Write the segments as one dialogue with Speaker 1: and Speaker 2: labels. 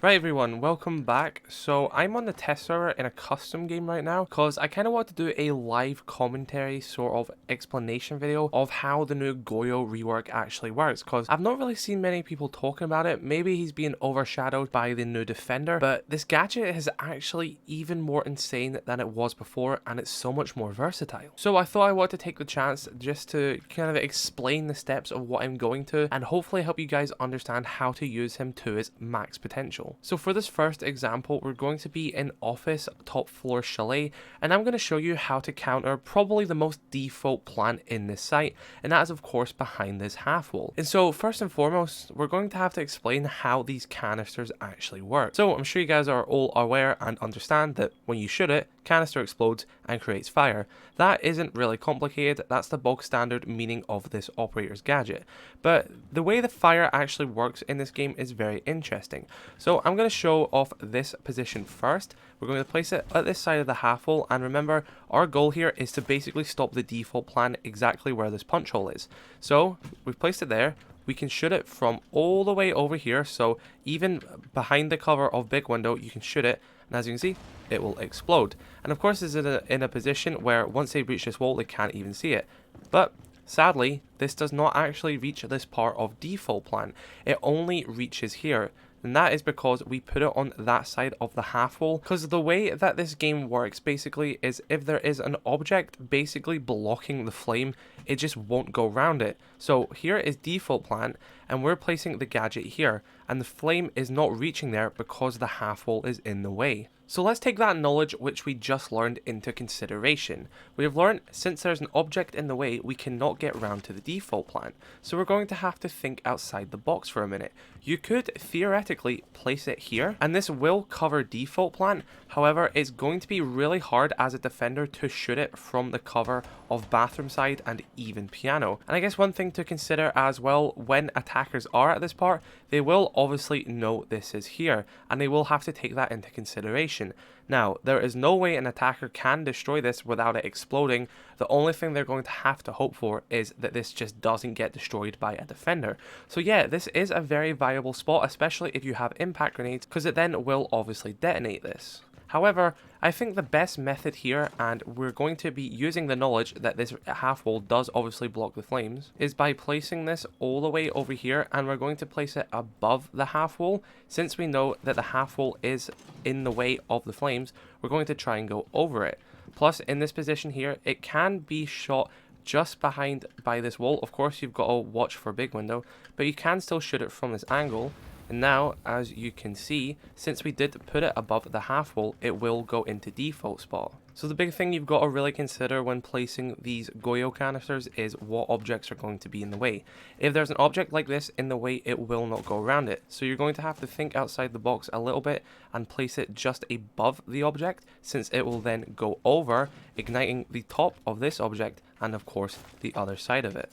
Speaker 1: Right everyone, welcome back. So I'm on the test server in a custom game right now because I kind of want to do a live commentary sort of explanation video of how the new Goyo rework actually works, because I've not really seen many people talking about it. Maybe he's being overshadowed by the new defender, but this gadget is actually even more insane than it was before, and it's so much more versatile. So I thought I wanted to take the chance just to kind of explain the steps of what I'm going to and hopefully help you guys understand how to use him to his max potential. So for this first example, we're going to be in office top floor Chalet, and I'm going to show you how to counter probably the most default plan in this site, and that is of course behind this half wall. And so first and foremost, we're going to have to explain how these canisters actually work. So I'm sure you guys are all aware and understand that when you shoot it, canister explodes and creates fire. That isn't really complicated, that's the bog standard meaning of this operator's gadget. But the way the fire actually works in this game is very interesting. So I'm going to show off this position first. We're going to place it at this side of the half wall, and remember, our goal here is to basically stop the default plan exactly where this punch hole is. So we've placed it there. We can shoot it from all the way over here, so even behind the cover of big window you can shoot it, and as you can see, it will explode. And of course this is in a position where once they reach this wall they can't even see it. But sadly, this does not actually reach this part of default plan. It only reaches here. And that is because we put it on that side of the half wall, because the way that this game works basically is if there is an object basically blocking the flame, it just won't go around it. So here is default plan, and we're placing the gadget here, and the flame is not reaching there because the half wall is in the way. So let's take that knowledge which we just learned into consideration. We have learned since there's an object in the way, we cannot get around to the default plan. So we're going to have to think outside the box for a minute. You could theoretically place it here, and this will cover default plan. However, it's going to be really hard as a defender to shoot it from the cover of bathroom side and even piano. And I guess one thing to consider as well, when attackers are at this part, they will obviously know this is here, and they will have to take that into consideration. Now, there is no way an attacker can destroy this without it exploding. The only thing they're going to have to hope for is that this just doesn't get destroyed by a defender. So yeah, this is a very viable spot, especially if you have impact grenades, because it then will obviously detonate this. However, I think the best method here, and we're going to be using the knowledge that this half wall does obviously block the flames, is by placing this all the way over here, and we're going to place it above the half wall. Since we know that the half wall is in the way of the flames, we're going to try and go over it. Plus, in this position here, it can be shot just behind by this wall. Of course, you've got to watch for big window, but you can still shoot it from this angle. And now, as you can see, since we did put it above the half wall, it will go into default spot. So the big thing you've got to really consider when placing these Goyo canisters is what objects are going to be in the way. If there's an object like this in the way, it will not go around it. So you're going to have to think outside the box a little bit and place it just above the object, since it will then go over, igniting the top of this object and of course the other side of it.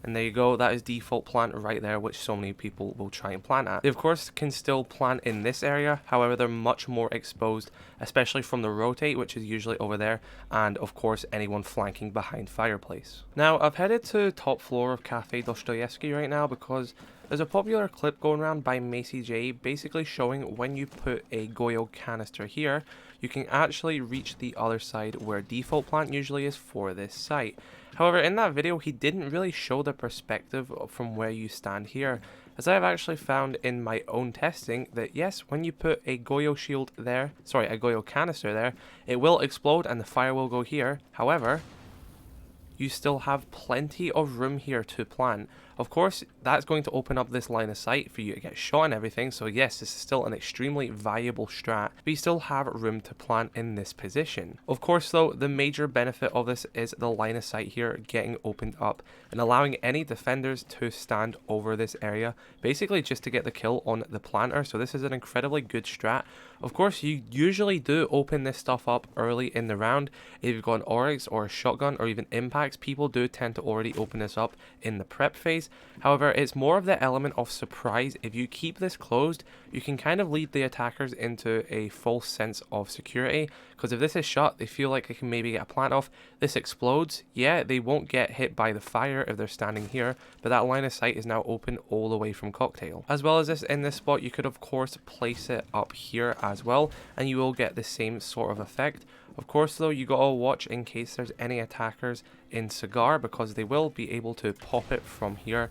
Speaker 1: And there you go, that is default plant right there, which so many people will try and plant at. They of course can still plant in this area, however they're much more exposed, especially from the rotate, which is usually over there, and of course anyone flanking behind fireplace. Now I've headed to top floor of Cafe Dostoyevsky right now because there's a popular clip going around by Macy J basically showing when you put a Goyo canister here, you can actually reach the other side where default plant usually is for this site. However, in that video, he didn't really show the perspective from where you stand here, as I have actually found in my own testing that yes, when you put a Goyo shield there, a Goyo canister there, it will explode and the fire will go here. However, you still have plenty of room here to plant. Of course, that's going to open up this line of sight for you to get shot and everything, so yes, this is still an extremely viable strat, but you still have room to plant in this position. Of course though, the major benefit of this is the line of sight here getting opened up and allowing any defenders to stand over this area, basically just to get the kill on the planter, so this is an incredibly good strat. Of course, you usually do open this stuff up early in the round. If you've got an Oryx or a shotgun or even impacts, people do tend to already open this up in the prep phase. place. However, it's more of the element of surprise. If you keep this closed, you can kind of lead the attackers into a false sense of security, because if this is shut, they feel like they can maybe get a plant off. This explodes. Yeah, they won't get hit by the fire if they're standing here, but that line of sight is now open all the way from Cocktail. As well as this, in this spot, you could of course place it up here as well, and you will get the same sort of effect. Of course though, you gotta watch in case there's any attackers in Cigar, because they will be able to pop it from here,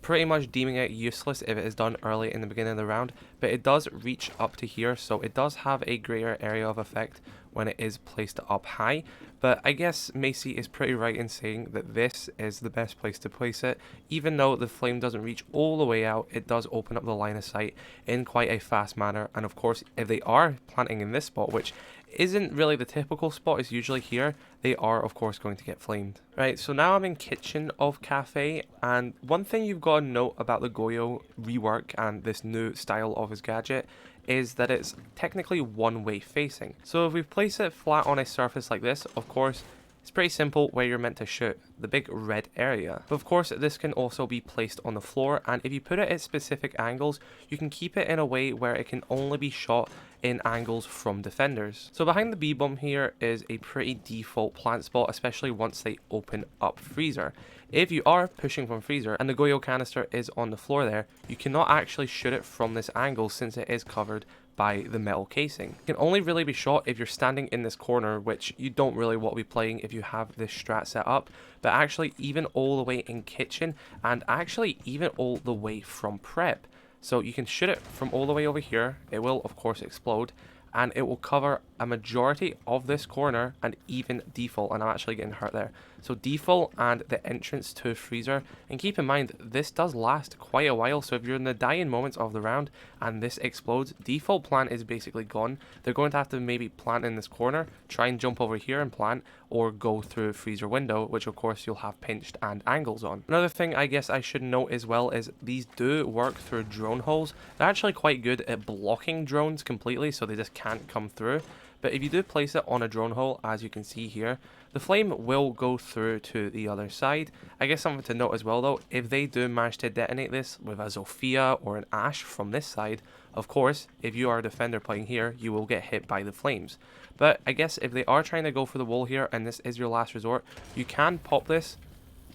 Speaker 1: pretty much deeming it useless if it is done early in the beginning of the round, but it does reach up to here, so it does have a greater area of effect when it is placed up high. But I guess Macy is pretty right in saying that this is the best place to place it. Even though the flame doesn't reach all the way out, it does open up the line of sight in quite a fast manner. And of course, if they are planting in this spot, which isn't really the typical spot, it's usually here, they are of course going to get flamed. Right, so now I'm in kitchen of cafe, and one thing you've got to note about the Goyo rework and this new style of his gadget is that it's technically one-way facing. So if we place it flat on a surface like this, of course, it's pretty simple where you're meant to shoot, the big red area. But of course, this can also be placed on the floor, and if you put it at specific angles, you can keep it in a way where it can only be shot in angles from defenders. So behind the B-bomb here is a pretty default plant spot, especially once they open up freezer. If you are pushing from freezer and the Goyo canister is on the floor there, you cannot actually shoot it from this angle since it is covered by the metal casing. It can only really be shot if you're standing in this corner, which you don't really want to be playing if you have this strat set up, but actually even all the way in kitchen, and actually even all the way from prep. So you can shoot it from all the way over here. It will of course explode, and it will cover a majority of this corner and even default, and I'm actually getting hurt there. So default and the entrance to freezer, and keep in mind this does last quite a while, so if you're in the dying moments of the round and this explodes, default plant is basically gone. They're going to have to maybe plant in this corner, try and jump over here and plant, or go through freezer window, which of course you'll have pinched and angles on. Another thing I guess I should note as well is these do work through drone holes. They're actually quite good at blocking drones completely, so they just can't come through. But if you do place it on a drone hole, as you can see here, the flame will go through to the other side. I guess something to note as well though, if they do manage to detonate this with a Zofia or an Ash from this side, of course, if you are a defender playing here, you will get hit by the flames. But I guess if they are trying to go for the wall here, and this is your last resort, you can pop this,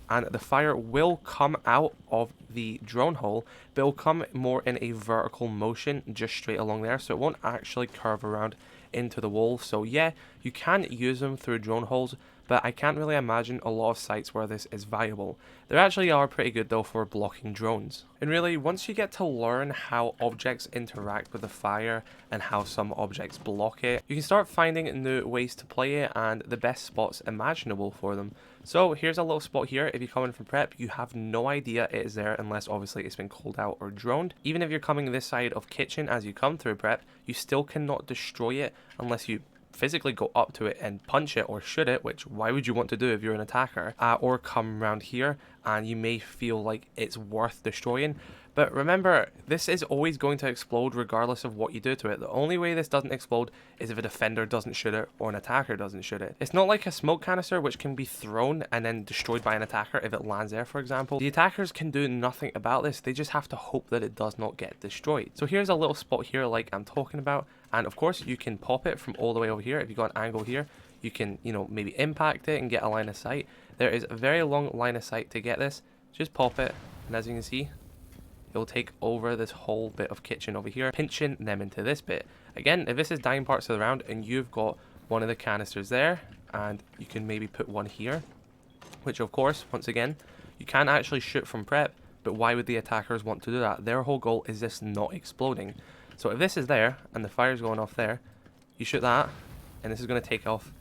Speaker 1: and the fire will come out of the drone hole, but it will come more in a vertical motion just straight along there, so it won't actually curve around into the wall. So yeah, you can use them through drone holes, but I can't really imagine a lot of sites where this is viable. They actually are pretty good though for blocking drones. And really, once you get to learn how objects interact with the fire and how some objects block it, you can start finding new ways to play it and the best spots imaginable for them. So here's a little spot here. If you come in from prep, you have no idea it is there unless obviously it's been called out or droned. Even if you're coming this side of kitchen as you come through prep, you still cannot destroy it unless you physically go up to it and punch it or shoot it, which why would you want to do if you're an attacker, or come around here and you may feel like it's worth destroying. But remember, this is always going to explode regardless of what you do to it. The only way this doesn't explode is if a defender doesn't shoot it or an attacker doesn't shoot it. It's not like a smoke canister which can be thrown and then destroyed by an attacker if it lands there, for example. The attackers can do nothing about this. They just have to hope that it does not get destroyed. So here's a little spot here like I'm talking about, and of course you can pop it from all the way over here. If you got an angle here, you can, maybe impact it and get a line of sight. There is a very long line of sight to get this. Just pop it, and as you can see, it'll take over this whole bit of kitchen over here, pinching them into this bit. Again, if this is dying parts of the round and you've got one of the canisters there, and you can maybe put one here, which of course, once again, you can actually shoot from prep, but why would the attackers want to do that? Their whole goal is this not exploding. So if this is there, and the fire's going off there, you shoot that, and this is going to take off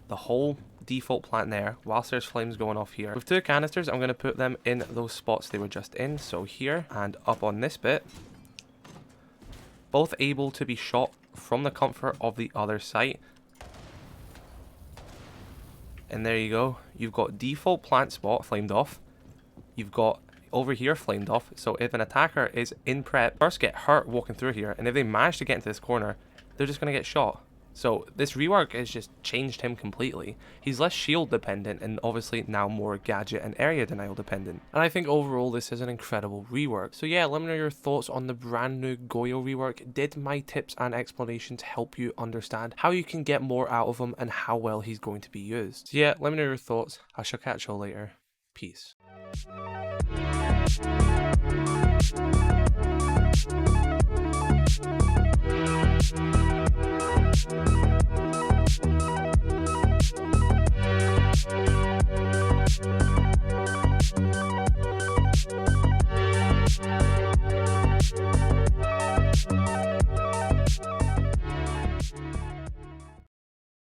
Speaker 1: the whole default plant there, whilst there's flames going off here. With two canisters, I'm going to put them in those spots they were just in, so here and up on this bit, both able to be shot from the comfort of the other site. And there you go, you've got default plant spot flamed off, you've got over here flamed off, so if an attacker is in prep, first get hurt walking through here, and if they manage to get into this corner, they're just going to get shot. So this rework has just changed him completely. He's less shield dependent and obviously now more gadget and area denial dependent. And I think overall this is an incredible rework. So yeah, let me know your thoughts on the brand new Goyo rework. Did my tips and explanations help you understand how you can get more out of him and how well he's going to be used? So yeah, let me know your thoughts. I shall catch you all later. Peace.